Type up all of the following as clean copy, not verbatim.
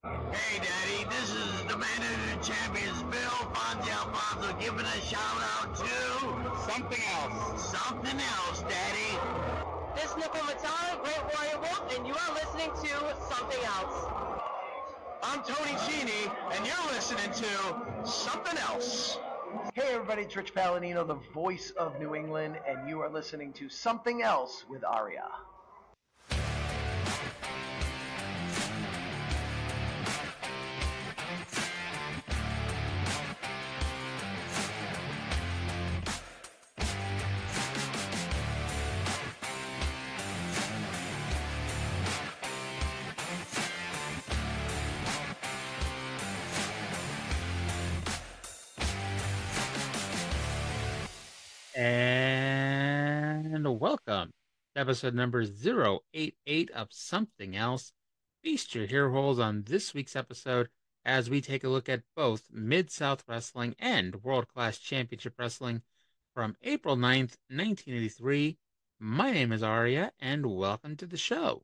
Hey, Daddy, this is the man of the champions, Bill Fonzie Alfonso, giving a shout out to something else. Something else, Daddy. This is Nickel Matata, Great Warrior Wolf, and you are listening to Something Else. I'm Tony Cini, and you're listening to something else. Hey everybody, it's Rich Palladino, the voice of New England, and you are listening to Something Else with Aria. And welcome to episode number 088 of Something Else. Feast your ear holes on this week's episode as we take a look at both Mid-South Wrestling and World Class Championship Wrestling from April 9th, 1983. My name is Aria, and welcome to the show.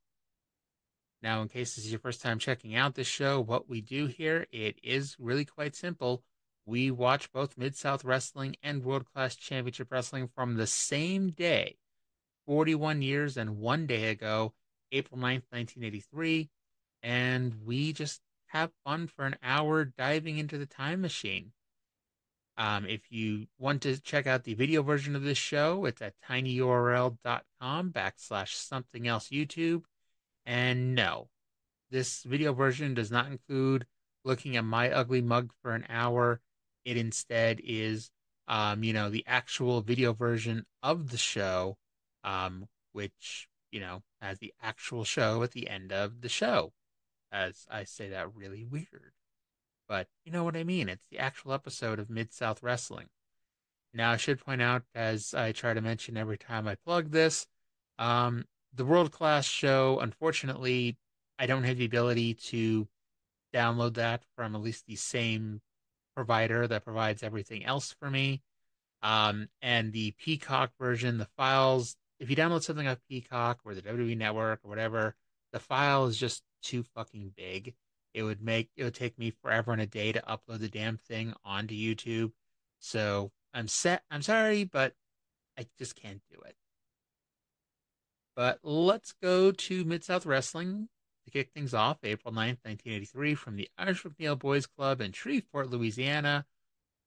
Now, in case this is your first time checking out this show, what we do here, it is really quite simple. We watch both Mid-South Wrestling and World Class Championship Wrestling from the same day, 41 years and 1 day ago, April 9th, 1983, and we just have fun for an hour diving into the time machine. If you want to check out the video version of this show, it's at tinyurl.com/something else YouTube. And no, this video version does not include looking at my ugly mug for an hour. It instead is, the actual video version of the show, which, has the actual show at the end of the show. As I say that really weird. But you know what I mean. It's the actual episode of Mid-South Wrestling. Now, I should point out, as I try to mention every time I plug this, the World Class show, unfortunately, I don't have the ability to download that from at least the same provider that provides everything else for me. And the Peacock version, the files, if you download something off Peacock or the WWE Network or whatever, the file is just too fucking big. It would take me forever and a day to upload the damn thing onto YouTube. So I'm sorry, but I just can't do it. But let's go to Mid South Wrestling to kick things off, April 9th, 1983, from the Irish McNeil Boys Club in Shreveport, Louisiana.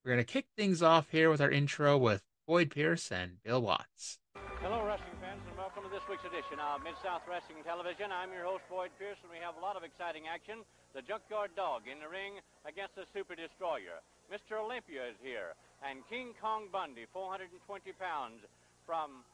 We're going to kick things off here with our intro with Boyd Pierce and Bill Watts. Hello, wrestling fans, and welcome to this week's edition of Mid-South Wrestling Television. I'm your host, Boyd Pierce, and we have a lot of exciting action. The Junkyard Dog in the ring against the Super Destroyer. Mr. Olympia is here, and King Kong Bundy, 420 pounds, from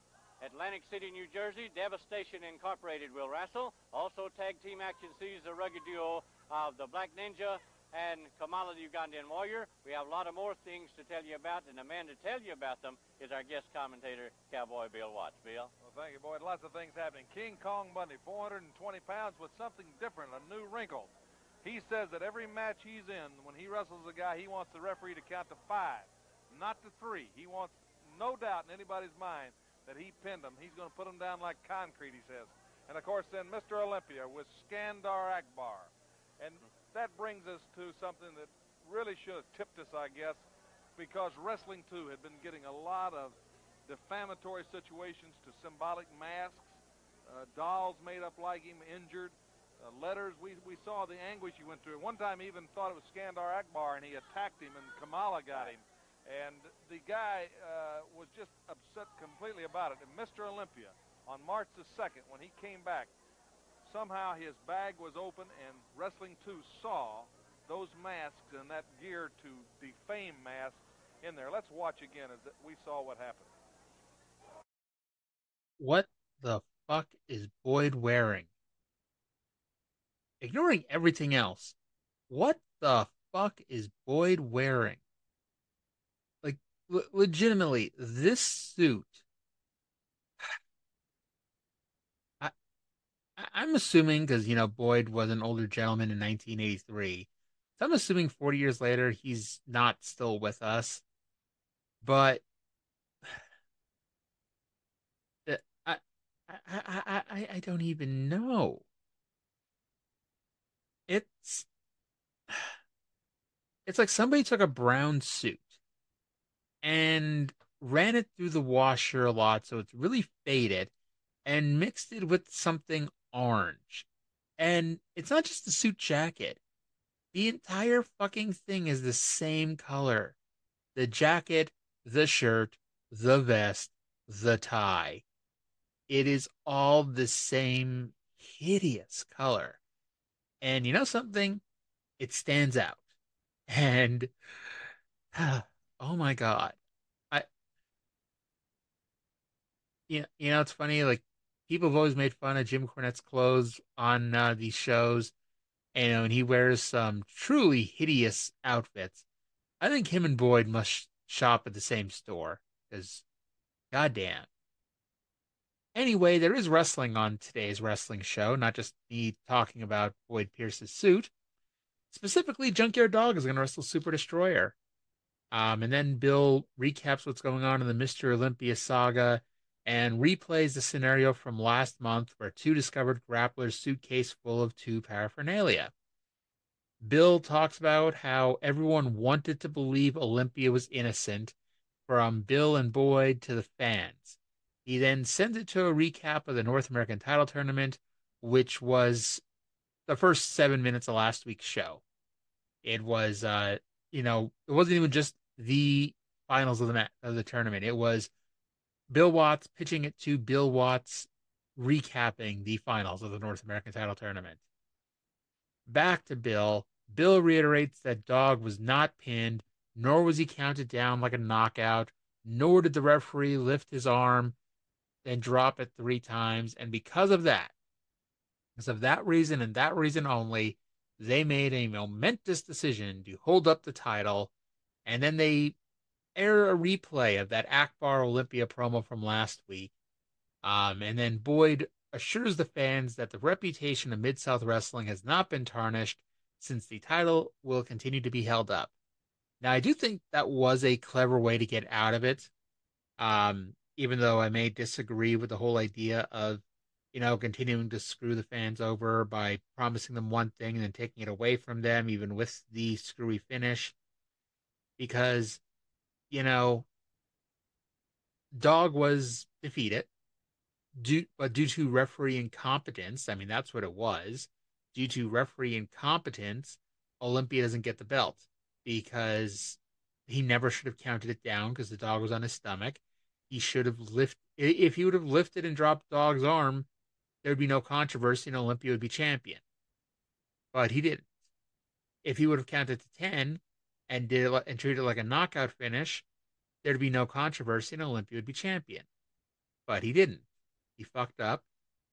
Atlantic City, New Jersey. Devastation Incorporated will wrestle. Also, tag team action sees the rugged duo of the Black Ninja and Kamala the Ugandan Warrior. We have a lot of more things to tell you about, and the man to tell you about them is our guest commentator, Cowboy Bill Watts. Bill? Well, thank you, Boyd. Lots of things happening. King Kong Bundy, 420 pounds with something different, a new wrinkle. He says that every match he's in, when he wrestles a guy, he wants the referee to count to 5, not to 3. He wants no doubt in anybody's mind that he pinned him. He's going to put him down like concrete, he says. And, of course, then Mr. Olympia with Skandar Akbar. And that brings us to something that really should have tipped us, I guess, because Wrestling 2 had been getting a lot of defamatory situations to symbolic masks, dolls made up like him, injured, letters. We saw the anguish he went through. One time he even thought it was Skandar Akbar, and he attacked him, and Kamala got him. And the guy was just upset completely about it. And Mr. Olympia, on March the 2nd, when he came back, somehow his bag was open, and Wrestling 2 saw those masks and that gear to defame masks in there. Let's watch again as we saw what happened. What the fuck is Boyd wearing? Ignoring everything else, what the fuck is Boyd wearing? Like, legitimately, this suit. I'm assuming because Boyd was an older gentleman in 1983, so I'm assuming 40 years later he's not still with us. But I I don't even know. It's It's like somebody took a brown suit and ran it through the washer a lot so it's really faded and mixed it with something orange. And it's not just the suit jacket. The entire fucking thing is the same color. The jacket, the shirt, the vest, the tie. It is all the same hideous color. And you know something? It stands out. And oh my god. I it's funny, like people have always made fun of Jim Cornette's clothes on these shows, and he wears some truly hideous outfits. I think him and Boyd must shop at the same store because, goddamn. Anyway, there is wrestling on today's wrestling show, not just me talking about Boyd Pierce's suit. Specifically, Junkyard Dog is going to wrestle Super Destroyer. And then Bill recaps what's going on in the Mr. Olympia saga and replays the scenario from last month where two discovered Grappler's suitcase full of two paraphernalia. Bill talks about how everyone wanted to believe Olympia was innocent, from Bill and Boyd to the fans. He then sends it to a recap of the North American title tournament, which was the first 7 minutes of last week's show. It was, it wasn't even just the finals of the tournament. It was Bill Watts pitching it to Bill Watts, recapping the finals of the North American title tournament. Back to Bill. Bill reiterates that Dog was not pinned, nor was he counted down like a knockout, nor did the referee lift his arm, then drop it 3 times. And because of that reason and that reason only, they made a momentous decision to hold up the title. And then they air a replay of that Akbar Olympia promo from last week. And then Boyd assures the fans that the reputation of Mid-South Wrestling has not been tarnished, since the title will continue to be held up. Now, I do think that was a clever way to get out of it, even though I may disagree with the whole idea of, continuing to screw the fans over by promising them one thing and then taking it away from them, even with the screwy finish. Because, Dog was defeated, but due to referee incompetence, I mean, that's what it was. Due to referee incompetence, Olympia doesn't get the belt because he never should have counted it down because the Dog was on his stomach. He should have if he would have lifted and dropped Dog's arm, there'd be no controversy and Olympia would be champion. But he didn't. If he would have counted to 10 and treated it like a knockout finish, there'd be no controversy and Olympia would be champion. But he didn't. He fucked up.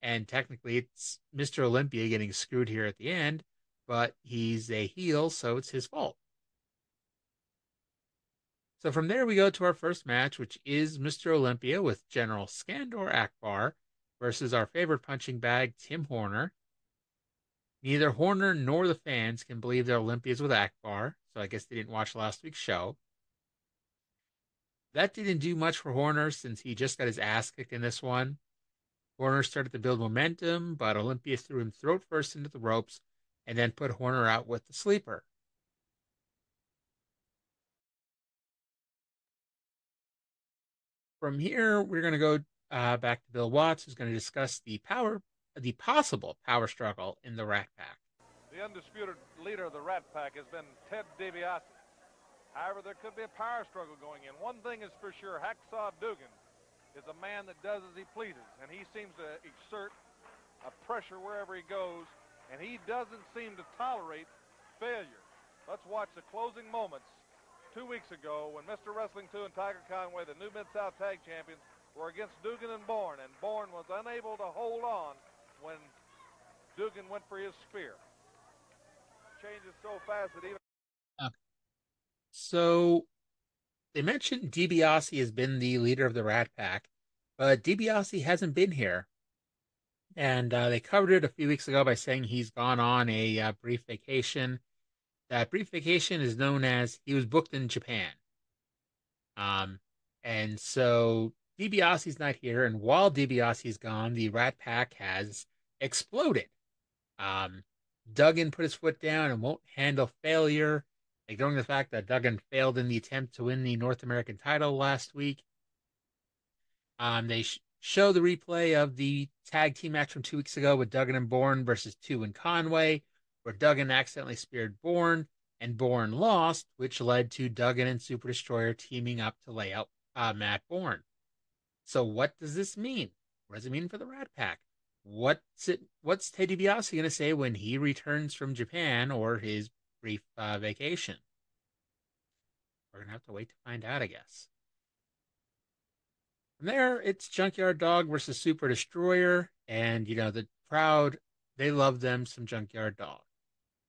And technically, it's Mr. Olympia getting screwed here at the end, but he's a heel, so it's his fault. So from there, we go to our first match, which is Mr. Olympia with General Skandor Akbar versus our favorite punching bag, Tim Horner. Neither Horner nor the fans can believe their Olympia's with Akbar, so I guess they didn't watch last week's show. That didn't do much for Horner since he just got his ass kicked in this one. Horner started to build momentum, but Olympia threw him throat first into the ropes and then put Horner out with the sleeper. From here, we're going to go back to Bill Watts, who's going to discuss the possible power struggle in the Rat Pack. The undisputed leader of the Rat Pack has been Ted DiBiase. However, there could be a power struggle going in. One thing is for sure, Hacksaw Dugan is a man that does as he pleases, and he seems to exert a pressure wherever he goes, and he doesn't seem to tolerate failure. Let's watch the closing moments 2 weeks ago when Mr. Wrestling 2 and Tiger Conway, the new Mid-South Tag Champions, were against Dugan and Bourne was unable to hold on when Dugan went for his spear. Changes so fast that even... So they mentioned DiBiase has been the leader of the Rat Pack, but DiBiase hasn't been here. And they covered it a few weeks ago by saying he's gone on a brief vacation. That brief vacation is known as he was booked in Japan. And so DiBiase's not here, and while DiBiase's gone, the Rat Pack has exploded. Duggan put his foot down and won't handle failure. ignoring the fact that Duggan failed in the attempt to win the North American title last week. They show the replay of the tag team match from 2 weeks ago with Duggan and Bourne versus 2 and Conway, where Duggan accidentally speared Bourne, and Bourne lost, which led to Duggan and Super Destroyer teaming up to lay out Matt Bourne. So what does this mean? What does it mean for the Rat Pack? What's Ted DiBiase going to say when he returns from Japan or his brief vacation? We're going to have to wait to find out, I guess. From there, it's Junkyard Dog versus Super Destroyer. And, the crowd, they love them some Junkyard Dog.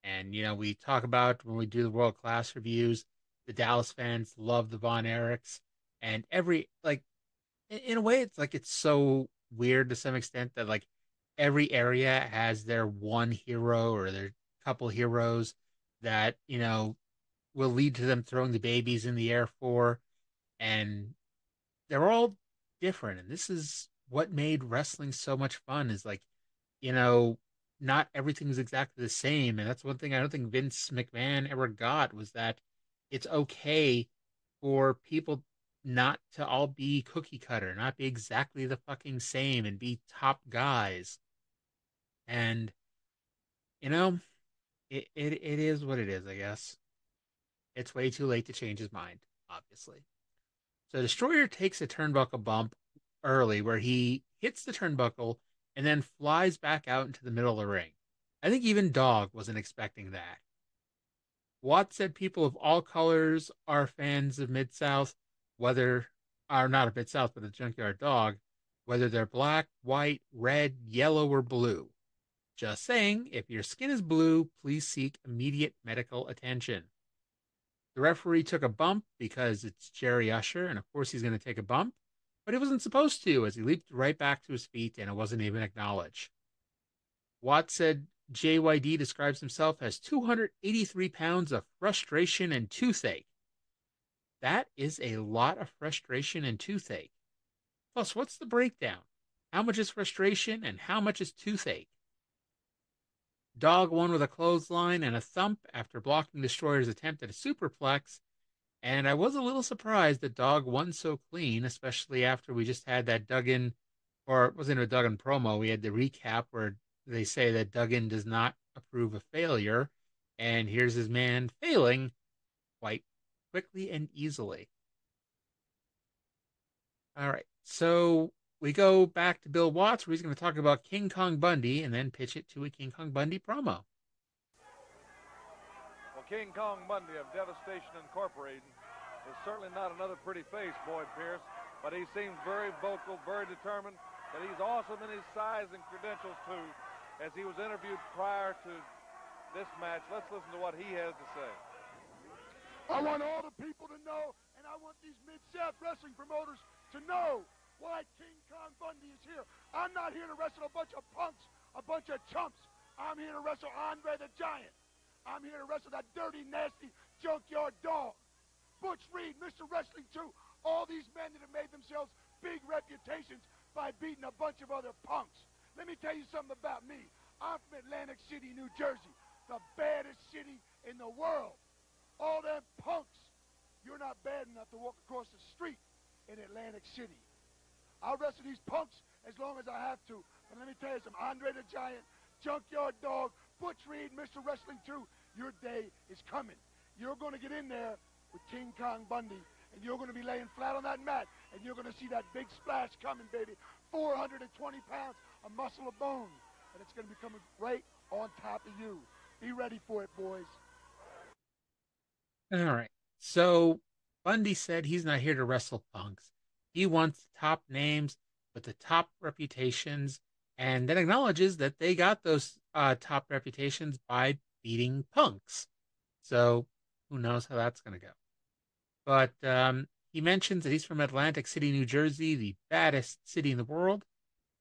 And, we talk about when we do the world class reviews, the Dallas fans love the Von Erichs. And in a way, it's so weird to some extent that, every area has their one hero or their couple heroes that, will lead to them throwing the babies in the air for. And they're all different. And this is what made wrestling so much fun is not everything's exactly the same. And that's one thing I don't think Vince McMahon ever got was that it's okay for people not to all be cookie cutter, not be exactly the fucking same and be top guys. And, it is what it is, I guess. It's way too late to change his mind, obviously. So Destroyer takes a turnbuckle bump early where he hits the turnbuckle and then flies back out into the middle of the ring. I think even Dog wasn't expecting that. Watts said people of all colors are fans of Mid-South, whether, or not of Mid-South, but the Junkyard Dog, whether they're black, white, red, yellow, or blue. Just saying, if your skin is blue, please seek immediate medical attention. The referee took a bump because it's Jerry Usher, and of course he's going to take a bump, but he wasn't supposed to as he leaped right back to his feet and it wasn't even acknowledged. Watts said JYD describes himself as 283 pounds of frustration and toothache. That is a lot of frustration and toothache. Plus, what's the breakdown? How much is frustration and how much is toothache? Dog won with a clothesline and a thump after blocking Destroyer's attempt at a superplex, and I was a little surprised that Dog won so clean, especially after we just had that Duggan, or it wasn't a Duggan promo, we had the recap where they say that Duggan does not approve of failure, and here's his man failing quite quickly and easily. All right, so we go back to Bill Watts, where he's going to talk about King Kong Bundy and then pitch it to a King Kong Bundy promo. Well, King Kong Bundy of Devastation Incorporated is certainly not another pretty face, Boyd Pierce, but he seems very vocal, very determined, that he's awesome in his size and credentials, too. As he was interviewed prior to this match, let's listen to what he has to say. I want all the people to know, and I want these Mid-South wrestling promoters to know why King Kong Bundy is here. I'm not here to wrestle a bunch of punks, a bunch of chumps. I'm here to wrestle Andre the Giant. I'm here to wrestle that dirty, nasty Junkyard Dog. Butch Reed, Mr. Wrestling 2, all these men that have made themselves big reputations by beating a bunch of other punks. Let me tell you something about me. I'm from Atlantic City, New Jersey, the baddest city in the world. All them punks, you're not bad enough to walk across the street in Atlantic City. I'll wrestle these punks as long as I have to. But let me tell you something, Andre the Giant, Junkyard Dog, Butch Reed, Mr. Wrestling 2, your day is coming. You're going to get in there with King Kong Bundy, and you're going to be laying flat on that mat, and you're going to see that big splash coming, baby. 420 pounds of muscle of bone, and it's going to be coming right on top of you. Be ready for it, boys. All right. So Bundy said he's not here to wrestle punks. He wants top names with the top reputations, and then acknowledges that they got those top reputations by beating punks. So who knows how that's going to go. But he mentions that he's from Atlantic City, New Jersey, the baddest city in the world.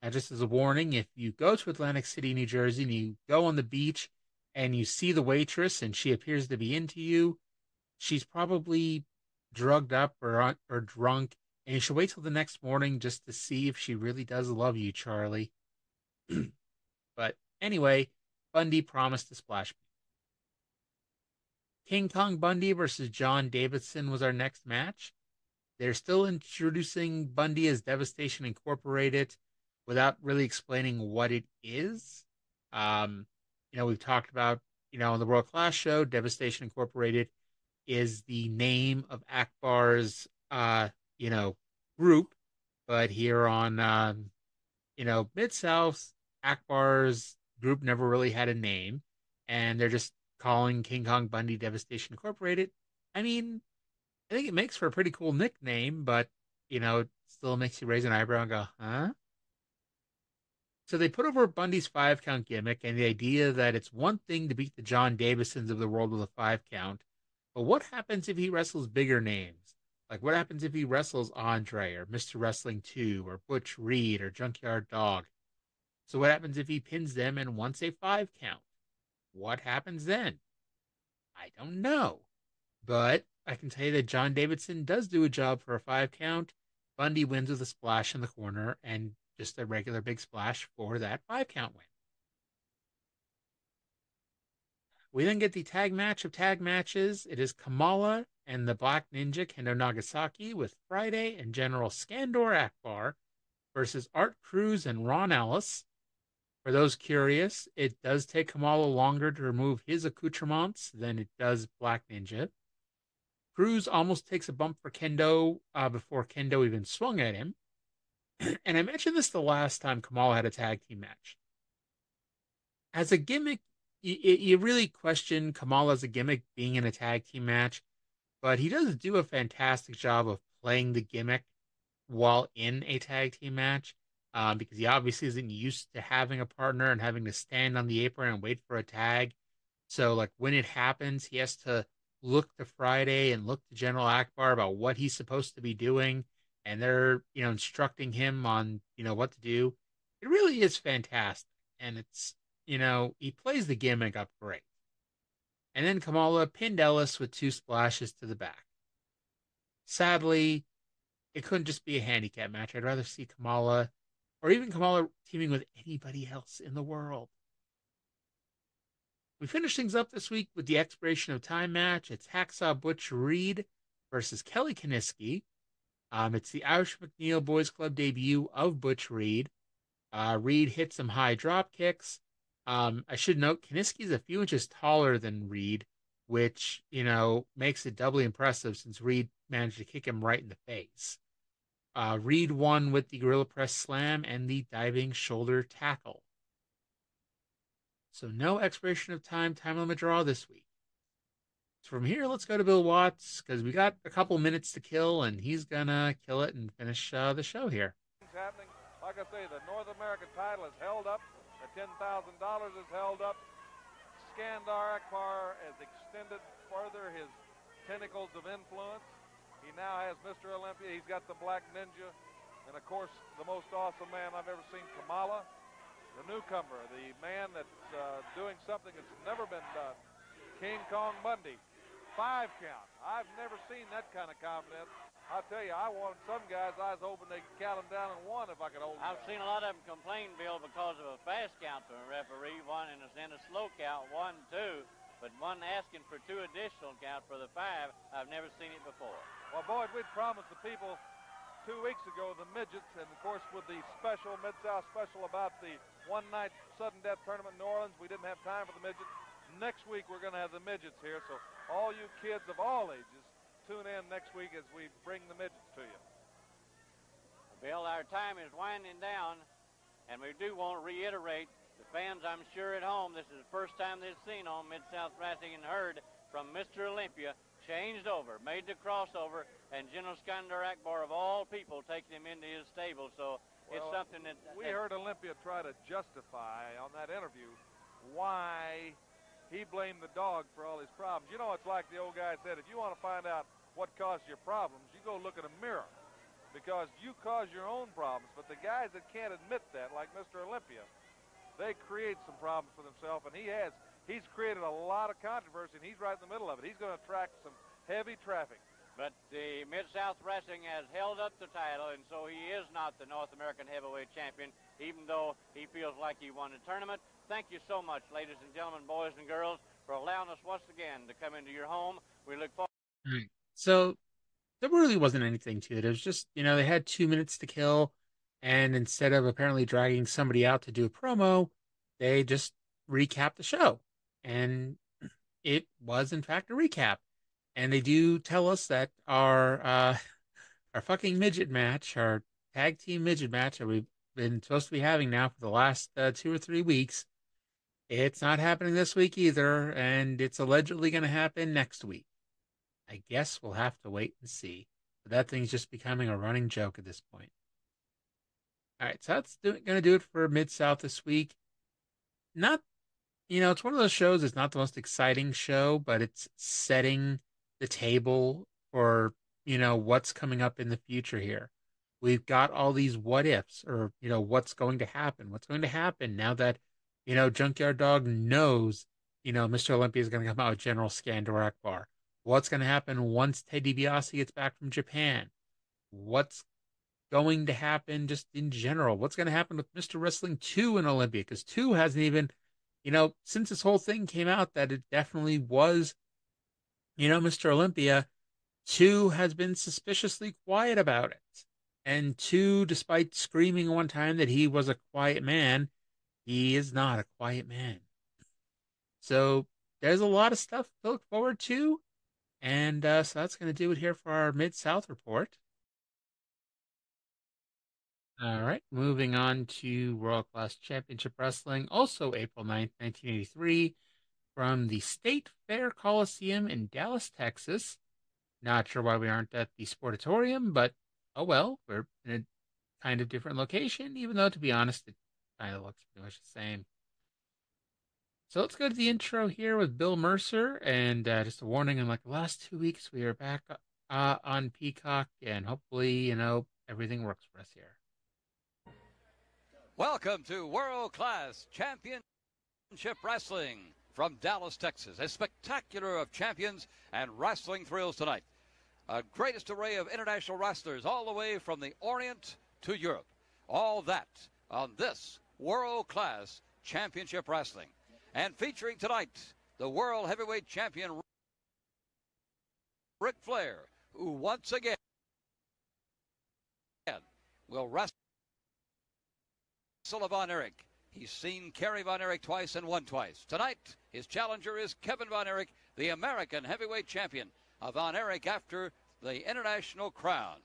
And just as a warning, if you go to Atlantic City, New Jersey, and you go on the beach and you see the waitress and she appears to be into you, she's probably drugged up or drunk, and you should wait till the next morning just to see if she really does love you, Charlie. But anyway, Bundy promised to splash. King Kong Bundy versus John Davidson was our next match. They're still introducing Bundy as Devastation Incorporated without really explaining what it is. We've talked about, on the World Class show, Devastation Incorporated is the name of Akbar's, group. But here on, Mid-South, Akbar's group never really had a name. And they're just calling King Kong Bundy Devastation Incorporated. I mean, I think it makes for a pretty cool nickname, but, it still makes you raise an eyebrow and go, huh? So they put over Bundy's 5 count gimmick and the idea that it's one thing to beat the John Davisons of the world with a 5 count, but what happens if he wrestles bigger names? Like, what happens if he wrestles Andre or Mr. Wrestling 2 or Butch Reed or Junkyard Dog? So what happens if he pins them and wants a 5 count? What happens then? I don't know. But I can tell you that John Davidson does do a job for a 5 count. Bundy wins with a splash in the corner and just a regular big splash for that 5 count win. We then get the tag match of tag matches. It is Kamala and the Black Ninja Kendo Nagasaki with Friday and General Skandor Akbar versus Art Cruz and Ron Ellis. For those curious, it does take Kamala longer to remove his accoutrements than it does Black Ninja. Cruz almost takes a bump for Kendo before Kendo even swung at him. And I mentioned this the last time Kamala had a tag team match. As a gimmick, you really question Kamala as a gimmick being in a tag team match, but he does do a fantastic job of playing the gimmick while in a tag team match, because he obviously isn't used to having a partner and having to stand on the apron and wait for a tag. So, like, when it happens, he has to look to Friday and look to General Akbar about what he's supposed to be doing, and they're, instructing him on, what to do. It really is fantastic. And it's, he plays the gimmick up great. And then Kamala pinned Ellis with 2 splashes to the back. Sadly, it couldn't just be a handicap match. I'd rather see Kamala, or even Kamala, teaming with anybody else in the world. We finish things up this week with the expiration of time match. It's Hacksaw Butch Reed versus Kelly Kiniski. It's the Irish McNeil Boys Club debut of Butch Reed. Reed hit some high drop kicks. I should note, Kiniski is a few inches taller than Reed, which, makes it doubly impressive since Reed managed to kick him right in the face. Reed won with the Gorilla Press Slam and the diving shoulder tackle. So no expiration of time limit draw this week. So from here, let's go to Bill Watts, because we got a couple minutes to kill, and he's going to kill it and finish the show here. Happening. Like I say, the North American title is held up. The $10,000 is held up. Skandor Akbar has extended further his tentacles of influence. He now has Mr. Olympia. He's got the Black Ninja. And, of course, the most awesome man I've ever seen, Kamala. The newcomer, the man that's doing something that's never been done. King Kong Bundy. 5 count. I've never seen that kind of confidence. I'll tell you, I wanted some guys' eyes open, they could count them down in 1 if I could hold them. I've seen a lot of them complain, Bill, because of a fast count from a referee, one and a slow count, 1, 2, but one asking for 2 additional count for the 5. I've never seen it before. Well, Boyd, we'd promised the people 2 weeks ago the midgets, and of course with the special, Mid-South special about the one-night sudden death tournament in New Orleans, we didn't have time for the midgets. Next week we're going to have the midgets here, so all you kids of all ages, tune in next week as we bring the midgets to you. Bill, our time is winding down, and we do want to reiterate, the fans, I'm sure at home, this is the first time they've seen on Mid-South Wrestling and heard from Mr. Olympia, changed over, made the crossover, and General Skandor Akbar, of all people, taking him into his stable. So it's something that... We heard Olympia try to justify on that interview why he blamed the dog for all his problems. You know, it's like the old guy said, if you want to find out what caused your problems, you go look in a mirror, because you cause your own problems. But the guys that can't admit that, like Mr. Olympia, they create some problems for themselves, and he's created a lot of controversy, and he's right in the middle of it. He's going to attract some heavy traffic. But the Mid-South Wrestling has held up the title, and so he is not the North American Heavyweight Champion, even though he feels like he won the tournament. Thank you so much, ladies and gentlemen, boys and girls. for allowing us once again to come into your home. We look forward. Right. So there really wasn't anything to it. It was just, they had 2 minutes to kill, and instead of apparently dragging somebody out to do a promo, they just recapped the show. And it was, in fact, a recap. And they do tell us that our fucking midget match, our tag team midget match that we've been supposed to be having now for the last 2 or 3 weeks, it's not happening this week either, and it's allegedly going to happen next week. I guess we'll have to wait and see. But that thing's just becoming a running joke at this point. All right, so that's going to do it for Mid-South this week. Not, it's one of those shows, it's not the most exciting show, but it's setting the table for, what's coming up in the future here. We've got all these what ifs, or, what's going to happen. What's going to happen now that, Junkyard Dog knows, Mr. Olympia is going to come out with General Skandor Akbar. What's going to happen once Ted DiBiase gets back from Japan? What's going to happen just in general? What's going to happen with Mr. Wrestling 2 in Olympia? Because 2 hasn't even, since this whole thing came out that it definitely was, Mr. Olympia, 2 has been suspiciously quiet about it. And 2, despite screaming one time that he was a quiet man, he is not a quiet man. So there's a lot of stuff to look forward to. And so that's going to do it here for our Mid-South report. All right, moving on to World Class Championship Wrestling, also April 9th, 1983, from the State Fair Coliseum in Dallas, Texas. Not sure why we aren't at the Sportatorium, but oh well, we're in a kind of different location, even though, to be honest, it kind of looks pretty much the same. So let's go to the intro here with Bill Mercer, and just a warning, in like the last 2 weeks, we are back on Peacock, and hopefully, everything works for us here. Welcome to World Class Championship Wrestling from Dallas, Texas. A spectacular of champions and wrestling thrills tonight. A greatest array of international wrestlers all the way from the Orient to Europe. All that on this World Class Championship Wrestling. And featuring tonight, the World Heavyweight Champion, Ric Flair, who once again will wrestle Von Erich. He's seen Kerry Von Erich twice and won twice. Tonight, his challenger is Kevin Von Erich, the American Heavyweight Champion of Von Erich after the International Crown.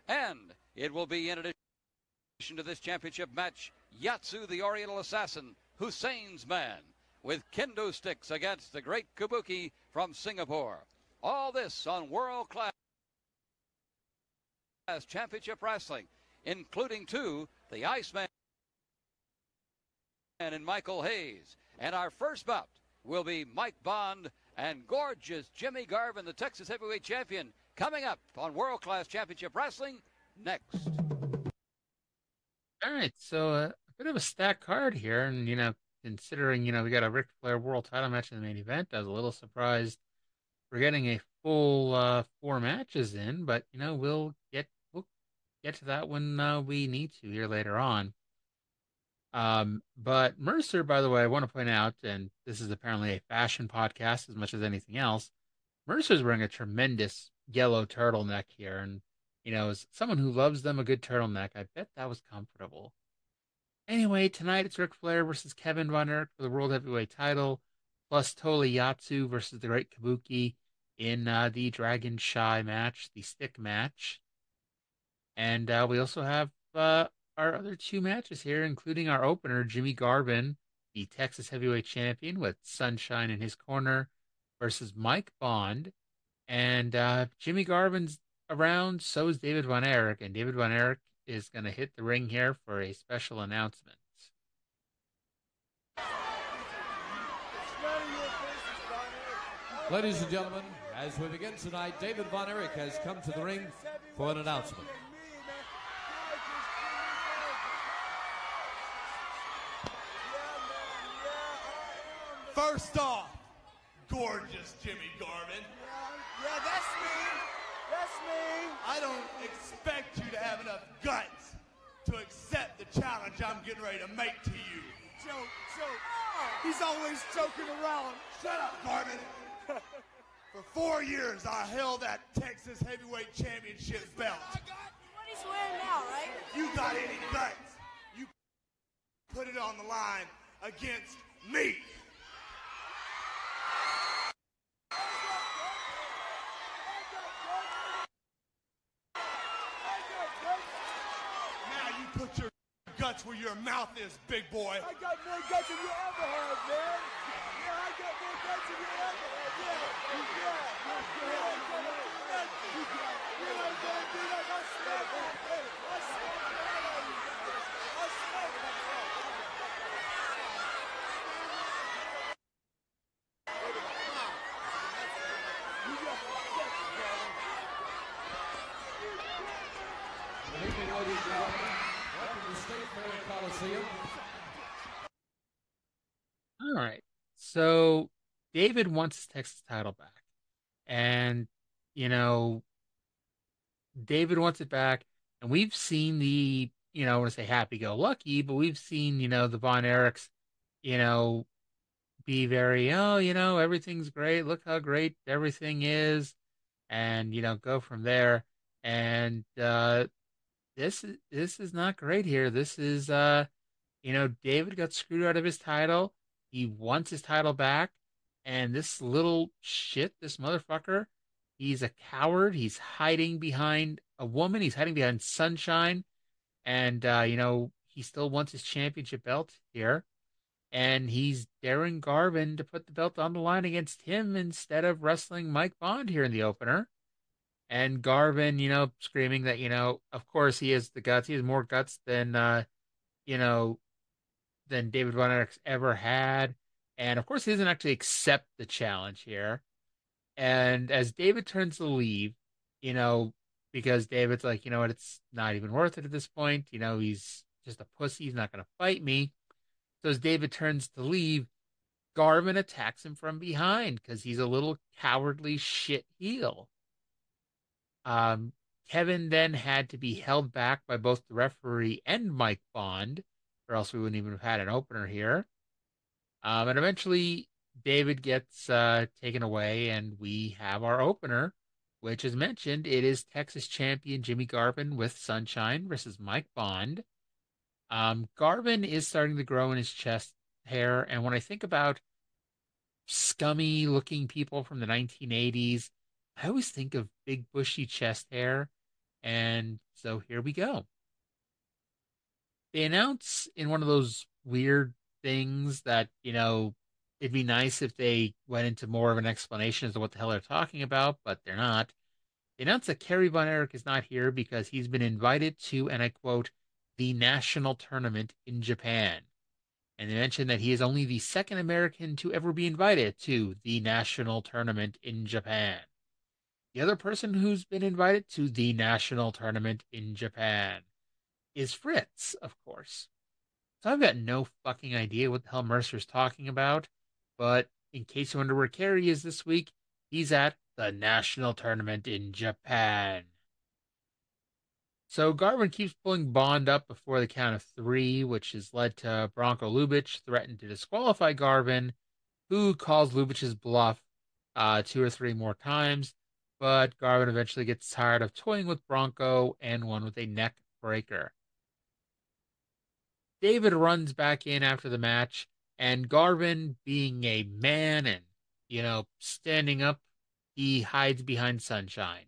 And it will be, in addition to this championship match, Yatsu, the Oriental Assassin, Hussein's man, with kendo sticks against the Great Kabuki from Singapore. All this on World Class Championship Wrestling, including too the Iceman and Michael Hayes. And our first bout will be Mike Bond and gorgeous Jimmy Garvin, the Texas Heavyweight Champion, coming up on World Class Championship Wrestling next. All right, so a bit of a stacked card here, and considering, we got a Ric Flair world title match in the main event, I was a little surprised we're getting a full 4 matches in, but, we'll get to that when we need to here later on. But Mercer, by the way, I want to point out, and this is apparently a fashion podcast as much as anything else, Mercer's wearing a tremendous yellow turtleneck here, and, as someone who loves them a good turtleneck, I bet that was comfortable. Anyway, tonight it's Ric Flair versus Kevin Von Erich for the World Heavyweight title, plus Tola Yatsu versus the Great Kabuki in the Dragon Shi match, the stick match. And we also have our other 2 matches here, including our opener, Jimmy Garvin, the Texas Heavyweight Champion with Sunshine in his corner, versus Mike Bond. And Jimmy Garvin's around, so is David Von Erich, and David Von Erich is going to hit the ring here for a special announcement. Ladies and gentlemen, as we begin tonight, David Von Erich has come to the ring for an announcement. First off, gorgeous Jimmy Garvin. Yeah, that's me. That's me. I don't expect you to have enough guts to accept the challenge I'm getting ready to make to you. Joke. He's always joking around. Shut up, Garvin. For 4 years, I held that Texas Heavyweight Championship belt. What he's wearing now, right? If you got any guts, you put it on the line against me. Now you put your guts where your mouth is, big boy. I got more guts than you ever had, man. Yeah, I got more guts than you ever had. All right. So David wants his Texas title back. And, you know, David wants it back. And we've seen the, you know, I want to say happy-go-lucky, but we've seen, you know, the Von Erichs, you know, be very, oh, you know, everything's great. Look how great everything is. And, you know, go from there. And this is not great here. This is, you know, David got screwed out of his title. He wants his title back. And this little shit, this motherfucker, he's a coward. He's hiding behind a woman. He's hiding behind Sunshine. And, you know, he still wants his championship belt here. And he's daring Garvin to put the belt on the line against him instead of wrestling Mike Bond here in the opener. And Garvin, you know, screaming that, you know, of course he has the guts. He has more guts than, you know, than David Von Erich's ever had. And of course he doesn't actually accept the challenge here. And as David turns to leave, you know, because David's like, you know what, it's not even worth it at this point. You know, he's just a pussy. He's not going to fight me. So as David turns to leave, Garvin attacks him from behind because he's a little cowardly shit heel. Kevin then had to be held back by both the referee and Mike Bond, or else we wouldn't even have had an opener here. And eventually David gets taken away, and we have our opener, which, as mentioned, it is Texas champion Jimmy Garvin with Sunshine versus Mike Bond. Garvin is starting to grow in his chest hair, and when I think about scummy-looking people from the 1980s, I always think of big, bushy chest hair, and so here we go. They announce in one of those weird things that, you know, it'd be nice if they went into more of an explanation as to what the hell they're talking about, but they're not. They announce that Kevin Von Erich is not here because he's been invited to, and I quote, the national tournament in Japan. And they mention that he is only the second American to ever be invited to the national tournament in Japan. The other person who's been invited to the national tournament in Japan is Fritz, of course. So I've got no fucking idea what the hell Mercer's talking about, but in case you wonder where Kerry is this week, he's at the national tournament in Japan. So Garvin keeps pulling Bond up before the count of 3, which has led to Bronco Lubitsch threatening to disqualify Garvin, who calls Lubitsch's bluff 2 or 3 more times, but Garvin eventually gets tired of toying with Bronco and won with a neck breaker. David runs back in after the match, and Garvin, being a man and, you know, standing up, he hides behind Sunshine.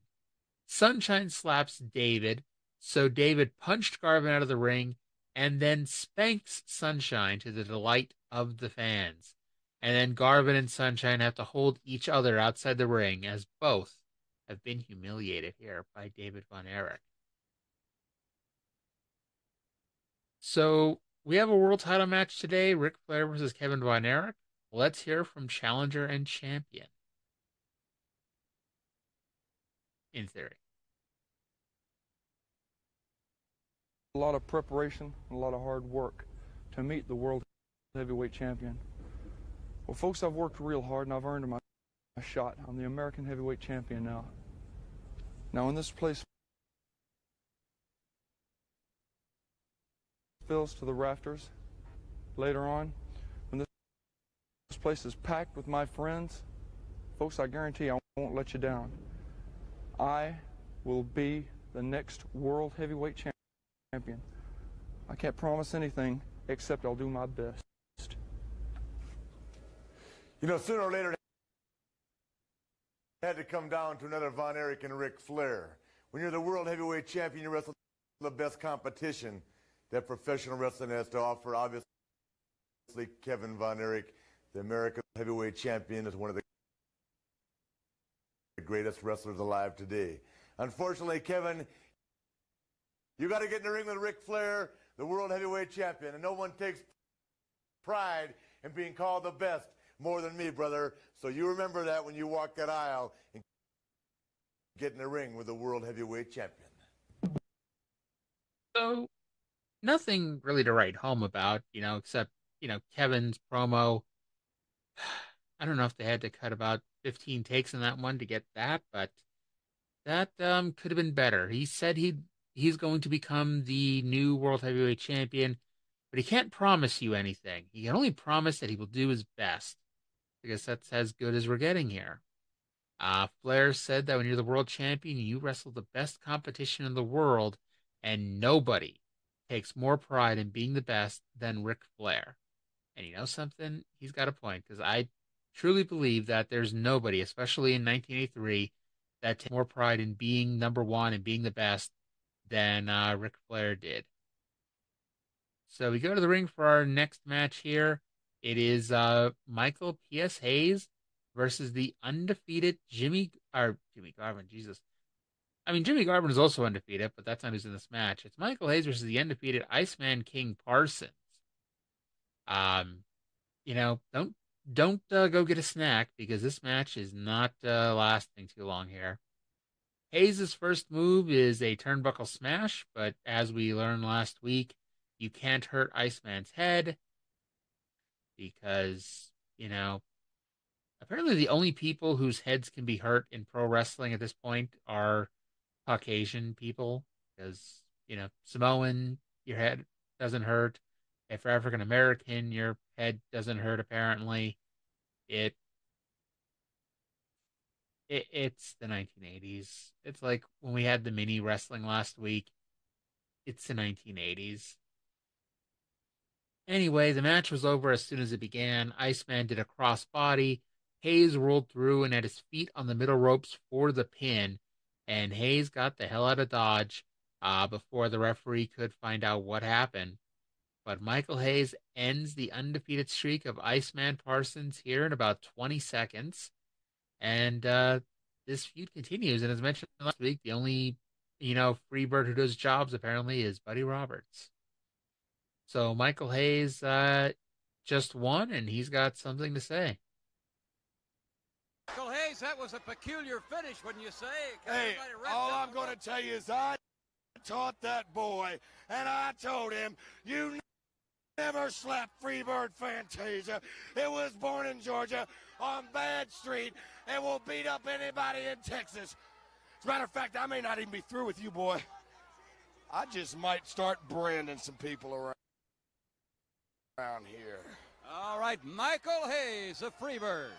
Sunshine slaps David, so David punched Garvin out of the ring and then spanks Sunshine to the delight of the fans. And then Garvin and Sunshine have to hold each other outside the ring as both have been humiliated here by David Von Erich. So we have a world title match today, Ric Flair versus Kevin Von Erich. Let's hear from challenger and champion. In theory. A lot of preparation, a lot of hard work to meet the world heavyweight champion. Well, folks, I've worked real hard and I've earned my shot. I'm the American heavyweight champion now. Now, when this place fills to the rafters later on, when this This place is packed with my friends. Folks, I guarantee I won't let you down. I will be the next World Heavyweight Champion. I can't promise anything except I'll do my best. You know, sooner or later, it had to come down to another Von Erich and Ric Flair. When you're the World Heavyweight Champion, you wrestle the best competition that professional wrestling has to offer. Obviously, Kevin Von Erich, the American Heavyweight Champion, is one of the greatest wrestlers alive today. Unfortunately, Kevin, you got to get in the ring with Ric Flair, the World Heavyweight Champion, and no one takes pride in being called the best more than me, brother. So you remember that when you walk that aisle and get in the ring with the World Heavyweight Champion. So, nothing really to write home about, except, Kevin's promo. I don't know if they had to cut about 15 takes in that one to get that, but that could have been better. He said he's going to become the new World Heavyweight Champion, but he can't promise you anything. He can only promise that he will do his best. I guess that's as good as we're getting here. Flair said that when you're the world champion, you wrestle the best competition in the world, and nobody takes more pride in being the best than Ric Flair. And you know something? He's got a point, because I truly believe that there's nobody, especially in 1983, that takes more pride in being number one and being the best than Ric Flair did. So we go to the ring for our next match here. It is Michael P.S. Hayes versus the undefeated Jimmy Garvin. Jesus. I mean, Jimmy Garvin is also undefeated, but that's not who's in this match. It's Michael Hayes versus the undefeated Iceman King Parsons. Don't go get a snack, because this match is not lasting too long here. Hayes' first move is a turnbuckle smash, but as we learned last week, you can't hurt Iceman's head because, apparently the only people whose heads can be hurt in pro wrestling at this point are Caucasian people, because, Samoan, your head doesn't hurt. If you're African American, your head doesn't hurt, apparently. It's the 1980s. It's like when we had the mini wrestling last week. It's the 1980s. Anyway, the match was over as soon as it began. Iceman did a crossbody. Hayes rolled through and had his feet on the middle ropes for the pin, and Hayes got the hell out of Dodge before the referee could find out what happened. But Michael Hayes ends the undefeated streak of Iceman Parsons here in about 20 seconds. And this feud continues. And as mentioned last week, the only, Freebird who does jobs apparently is Buddy Roberts. So Michael Hayes just won, and he's got something to say. Michael Hayes, that was a peculiar finish, wouldn't you say? Hey, all I'm going to tell you is I taught that boy, and I told him, you never slap Freebird Fantasia. It was born in Georgia on Bad Street and will beat up anybody in Texas. As a matter of fact, I may not even be through with you, boy. I just might start branding some people around here. All right, Michael Hayes, a Freebird.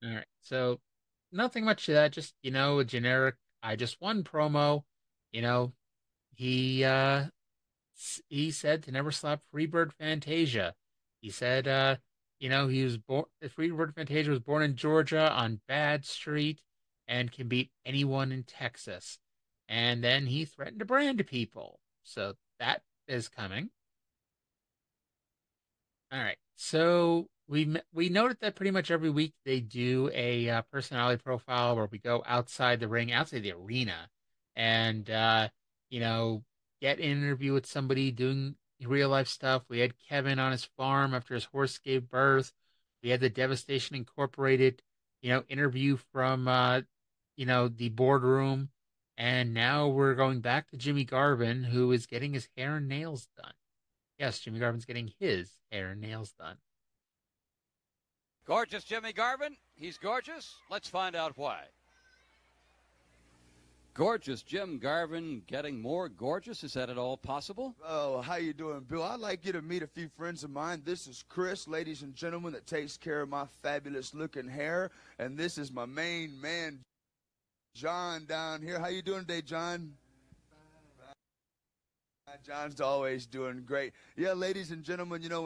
All right, so nothing much to that. Just, a generic I just won promo. He said to never slap Freebird Fantasia. He said, he was born. Freebird Fantasia was born in Georgia on Bad Street and can beat anyone in Texas. And then he threatened to brand people. So that is coming. All right. So we noted that pretty much every week they do a personality profile where we go outside the ring, outside the arena, and get an interview with somebody doing real life stuff. We had Kevin on his farm after his horse gave birth. We had the Devastation Incorporated, interview from, the boardroom. And now we're going back to Jimmy Garvin, who is getting his hair and nails done. Yes, Jimmy Garvin's getting his hair and nails done. Gorgeous Jimmy Garvin. He's gorgeous. Let's find out why. Gorgeous Jim Garvin getting more gorgeous. Is that at all possible? Oh, how you doing, Bill? I'd like you to meet a few friends of mine. This is Chris, ladies and gentlemen, that takes care of my fabulous-looking hair. And this is my main man, John, down here. How you doing today, John? John's always doing great. Yeah, ladies and gentlemen, you know,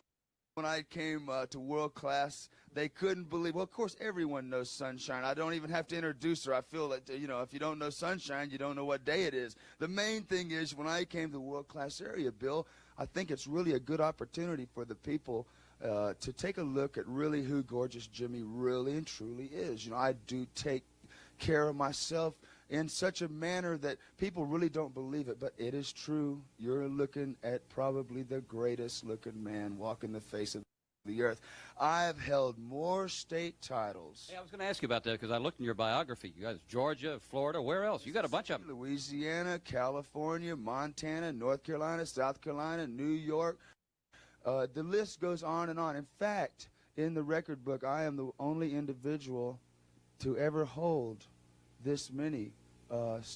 when I came to World Class, they couldn't believe. Well, of course, everyone knows Sunshine. I don't even have to introduce her. I feel that, you know, if you don't know Sunshine, you don't know what day it is. The main thing is, when I came to the World Class area, Bill, I think it's really a good opportunity for the people to take a look at really who Gorgeous Jimmy really and truly is. You know, I do take care of myself in such a manner that people really don't believe it, but it is true. You're looking at probably the greatest looking man walking the face of the earth. I've held more state titles. Hey, I was going to ask you about that because I looked in your biography. You guys, Georgia, Florida, where else? You got a bunch of them. Louisiana, California, Montana, North Carolina, South Carolina, New York. The list goes on and on. In fact, in the record book, I am the only individual to ever hold this many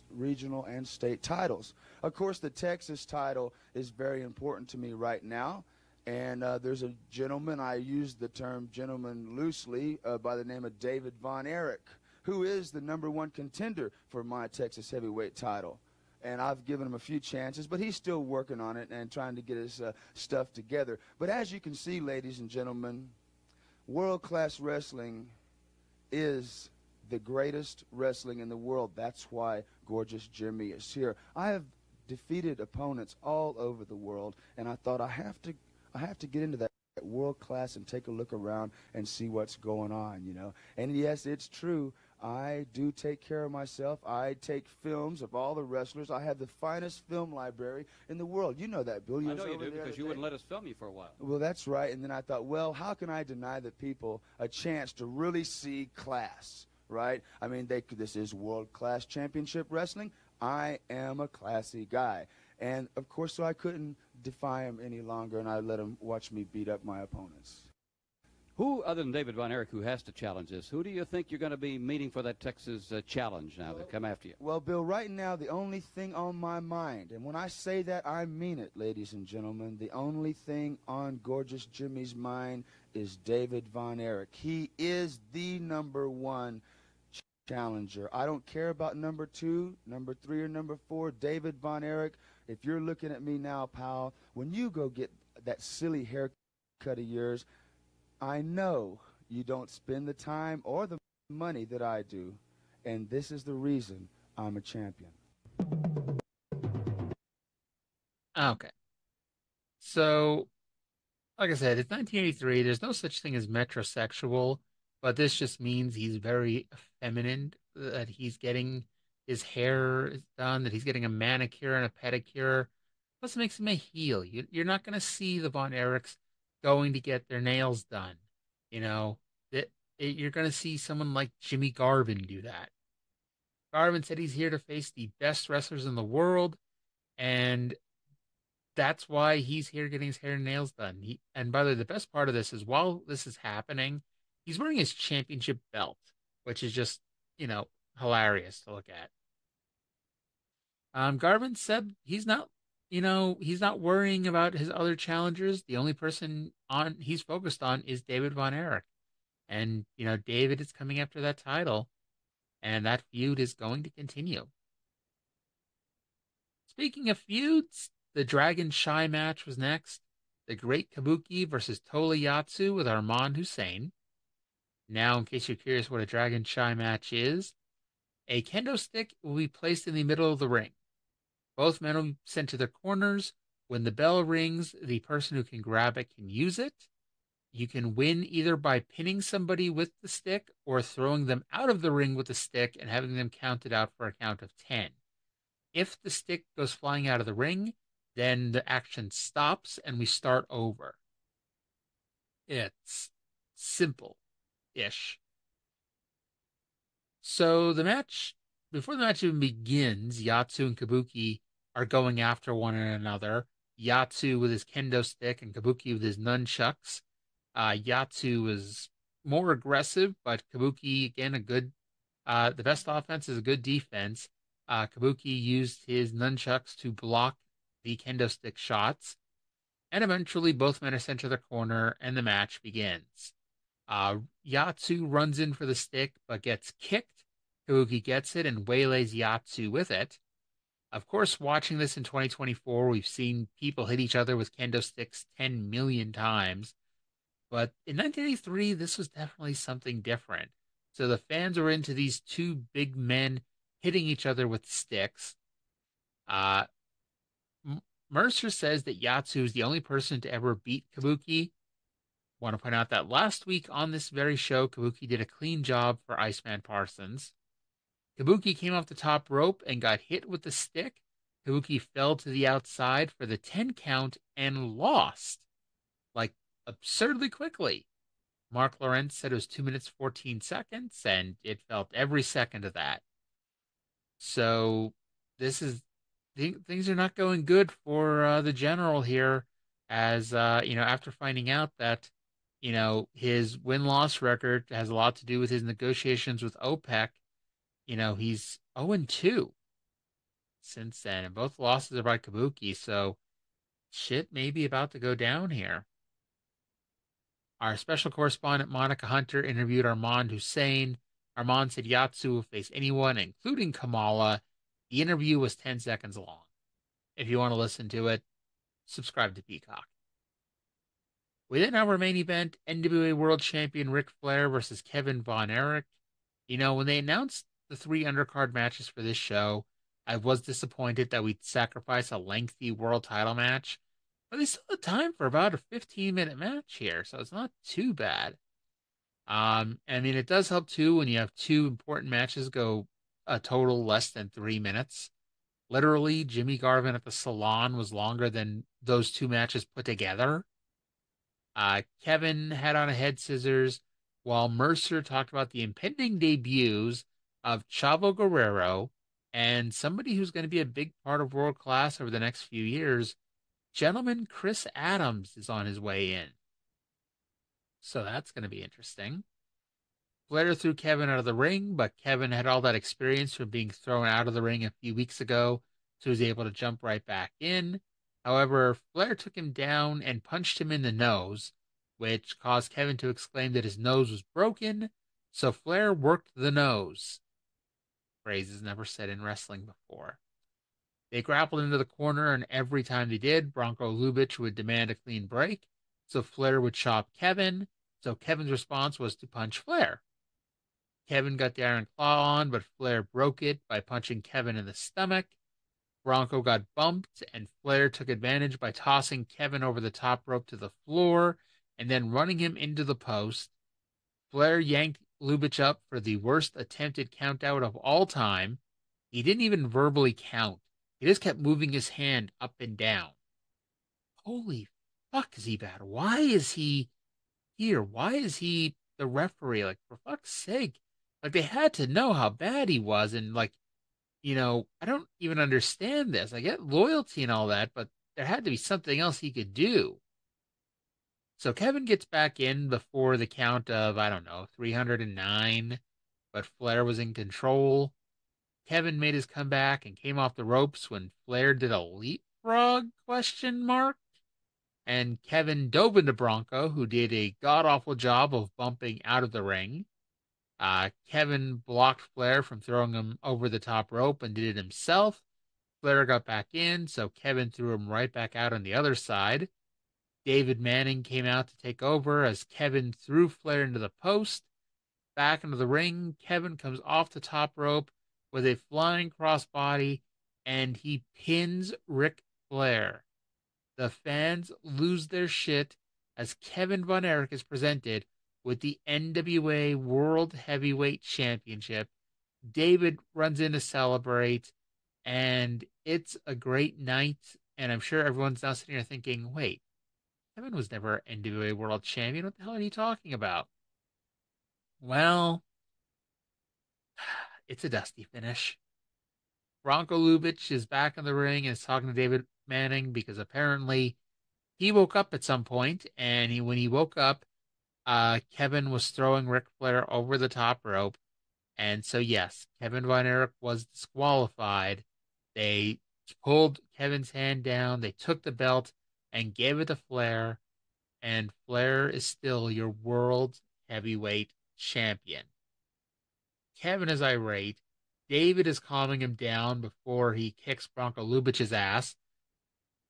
regional and state titles. Of course, the Texas title is very important to me right now. And there's a gentleman, I use the term gentleman loosely, by the name of David Von Erich, who is the #1 contender for my Texas heavyweight title. And I've given him a few chances, but he's still working on it and trying to get his stuff together. But as you can see, ladies and gentlemen, world-class wrestling is the greatest wrestling in the world. That's why Gorgeous Jimmy is here. I have defeated opponents all over the world, and I thought I have to get into that world class and take a look around and see what's going on, you know. And yes, it's true. I do take care of myself. I take films of all the wrestlers. I have the finest film library in the world. You know that, Bill. I know you do because you wouldn't let us film you for a while. Well, that's right. And then I thought, well, how can I deny the people a chance to really see class, right? I mean, this is world-class championship wrestling. I am a classy guy. And, of course, so I couldn't defy him any longer, and I let him watch me beat up my opponents. Who, other than David Von Erich, who has to challenge this, who do you think you're going to be meeting for that Texas challenge now to come after you? Well, Bill, right now, the only thing on my mind, and when I say that, I mean it, ladies and gentlemen, the only thing on Gorgeous Jimmy's mind is David Von Erich. He is the #1 challenger. I don't care about #2, #3, or #4. David Von Erich, if you're looking at me now, pal, when you go get that silly haircut of yours, I know you don't spend the time or the money that I do, and this is the reason I'm a champion. Okay. So, like I said, it's 1983. There's no such thing as metrosexual, but this just means he's very feminine, that he's getting his hair done, that he's getting a manicure and a pedicure. Plus, it makes him a heel. You're not going to see the Von Erichs going to get their nails done. You know, you're going to see someone like Jimmy Garvin do that. Garvin said he's here to face the best wrestlers in the world, and that's why he's here getting his hair and nails done. And by the way, the best part of this is while this is happening, he's wearing his championship belt, which is just, you know, hilarious to look at. Garvin said he's not worrying about his other challengers. The only person he's focused on is David Von Erich. And, you know, David is coming after that title, and that feud is going to continue. Speaking of feuds, the Dragon Shi match was next. The Great Kabuki versus Tola Yatsu with Armand Hussein. Now, in case you're curious what a Dragon Shi match is, a kendo stick will be placed in the middle of the ring. Both men will be sent to their corners. When the bell rings, the person who can grab it can use it. You can win either by pinning somebody with the stick or throwing them out of the ring with the stick and having them counted out for a count of 10. If the stick goes flying out of the ring, then the action stops and we start over. It's simple-ish. So before the match even begins, Yatsu and Kabuki are going after one another. Yatsu with his kendo stick and Kabuki with his nunchucks. Yatsu is more aggressive, but Kabuki, again, the best offense is a good defense. Kabuki used his nunchucks to block the kendo stick shots, and eventually both men are sent to their corner, and the match begins. Yatsu runs in for the stick, but gets kicked. Kabuki gets it and waylays Yatsu with it. Of course, watching this in 2024, we've seen people hit each other with kendo sticks 10 million times. But in 1983, this was definitely something different. So the fans were into these two big men hitting each other with sticks. Mercer says that Yatsu is the only person to ever beat Kabuki. Want to point out that last week on this very show, Kabuki did a clean job for Iceman Parsons. Kabuki came off the top rope and got hit with the stick. Kabuki fell to the outside for the 10 count and lost. Like, absurdly quickly. Mark Lawrence said it was 2 minutes 14 seconds, and it felt every second of that. So things are not going good for the general here, as after finding out that his win-loss record has a lot to do with his negotiations with OPEC. He's 0-2 since then, and both losses are by Kabuki, so shit may be about to go down here. Our special correspondent, Monica Hunter, interviewed Armand Hussein. Armand said Yatsu will face anyone, including Kamala. The interview was 10 seconds long. If you want to listen to it, subscribe to Peacock. Within our main event, NWA World Champion Ric Flair versus Kevin Von Erich. When they announced the 3 undercard matches for this show, I was disappointed that we'd sacrifice a lengthy world title match. But they still had time for about a 15-minute match here, so it's not too bad. It does help, too, when you have 2 important matches go a total less than 3 minutes. Literally, Jimmy Garvin at the Salon was longer than those 2 matches put together. Kevin had on a head scissors, while Mercer talked about the impending debuts of Chavo Guerrero and somebody who's going to be a big part of World Class over the next few years. Gentleman Chris Adams is on his way in. So that's going to be interesting. Flair threw Kevin out of the ring, but Kevin had all that experience from being thrown out of the ring a few weeks ago, so he was able to jump right back in. However, Flair took him down and punched him in the nose, which caused Kevin to exclaim that his nose was broken, so Flair worked the nose. Phrases never said in wrestling before. They grappled into the corner, and every time they did, Bronco Lubitsch would demand a clean break, so Flair would chop Kevin, so Kevin's response was to punch Flair. Kevin got the iron claw on, but Flair broke it by punching Kevin in the stomach. Bronco got bumped, and Flair took advantage by tossing Kevin over the top rope to the floor and then running him into the post. Flair yanked Lubitsch up for the worst attempted countout of all time. He didn't even verbally count. He just kept moving his hand up and down. Holy fuck, is he bad? Why is he here? Why is he the referee? Like, for fuck's sake. Like, they had to know how bad he was, and I don't even understand this. I get loyalty and all that, but there had to be something else he could do. So Kevin gets back in before the count of, 309, but Flair was in control. Kevin made his comeback and came off the ropes when Flair did a leapfrog ? And Kevin dove into Bronco, who did a god-awful job of bumping out of the ring. Kevin blocked Flair from throwing him over the top rope and did it himself. Flair got back in, so Kevin threw him right back out on the other side. David Manning came out to take over as Kevin threw Flair into the post. Back into the ring, Kevin comes off the top rope with a flying crossbody, and he pins Ric Flair. The fans lose their shit as Kevin Von Erich is presented with the NWA World Heavyweight Championship. David runs in to celebrate, and it's a great night. And I'm sure everyone's now sitting here thinking, wait, Kevin was never NWA World Champion. What the hell are you talking about? Well, it's a dusty finish. Bronco Lubitsch is back in the ring and is talking to David Manning because apparently he woke up at some point, and when he woke up, Kevin was throwing Ric Flair over the top rope, And so, yes, Kevin Von Erich was disqualified. They pulled Kevin's hand down, they took the belt and gave it to Flair, and Flair is still your world heavyweight champion. Kevin is irate. David is calming him down before he kicks Bronco Lubitsch's ass.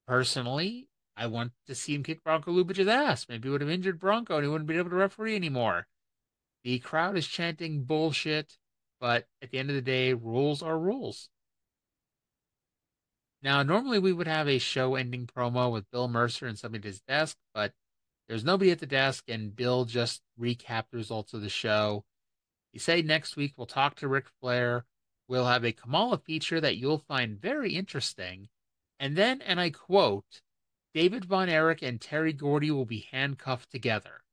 Personally, I want to see him kick Bronco Lubitsch's ass. Maybe it would have injured Bronco and he wouldn't be able to referee anymore. The crowd is chanting bullshit, but at the end of the day, rules are rules. Now, normally we would have a show-ending promo with Bill Mercer and somebody at his desk, but there's nobody at the desk, and Bill just recapped the results of the show. He said next week we'll talk to Ric Flair. We'll have a Kamala feature that you'll find very interesting. And then, and I quote, David Von Erich and Terry Gordy will be handcuffed together.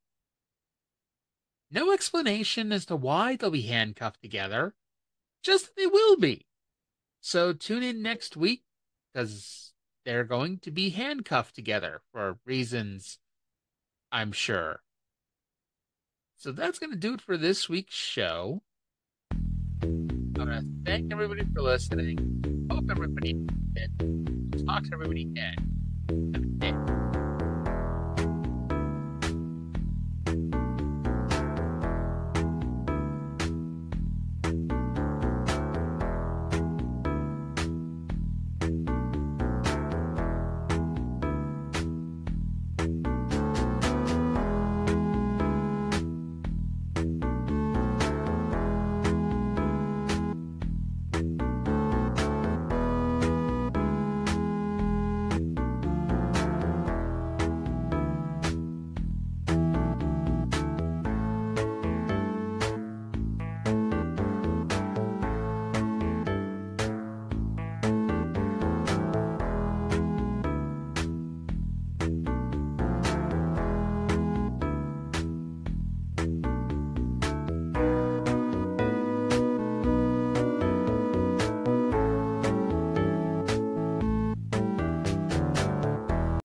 No explanation as to why they'll be handcuffed together, just that they will be. So tune in next week, because they're going to be handcuffed together for reasons, I'm sure. So that's going to do it for this week's show. I want to thank everybody for listening. Hope everybody did. Talk to everybody again.